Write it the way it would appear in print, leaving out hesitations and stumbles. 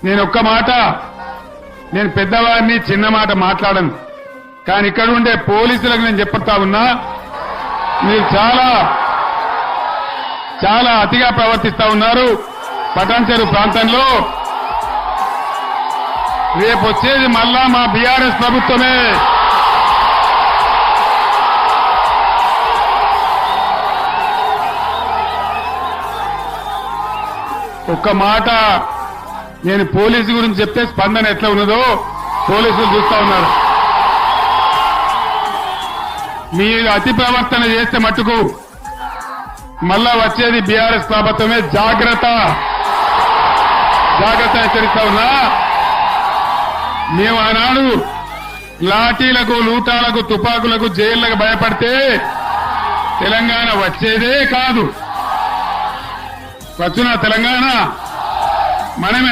నేను ఒక్క మాట, నేను పెద్దవాడిని చిన్న మాట మాట్లాడను. కానీ ఇక్కడ ఉండే పోలీసులకు నేను చెప్తా ఉన్నా, మీరు చాలా అతిగా ప్రవర్తిస్తా ఉన్నారు. పటాన్చెరు ప్రాంతంలో రేపు వచ్చేది మళ్ళా మా బీఆర్ఎస్ ప్రభుత్వమే. ఒక్క మాట, నేను పోలీసు గురించి చెప్తే స్పందన ఎట్లా ఉన్నదో పోలీసులు చూస్తా ఉన్నారు. మీరు అతి ప్రవర్తన చేస్తే మట్టుకు మళ్ళా వచ్చేది బీఆర్ఎస్ ప్రభుత్వమే. జాగ్రత్త హెచ్చరిస్తా ఉన్నా. మేము ఆనాడు లాఠీలకు, లూటాలకు, తుపాకులకు, జైళ్లకు భయపడితే తెలంగాణ వచ్చేదే కాదు. వచ్చునా తెలంగాణ? మనమే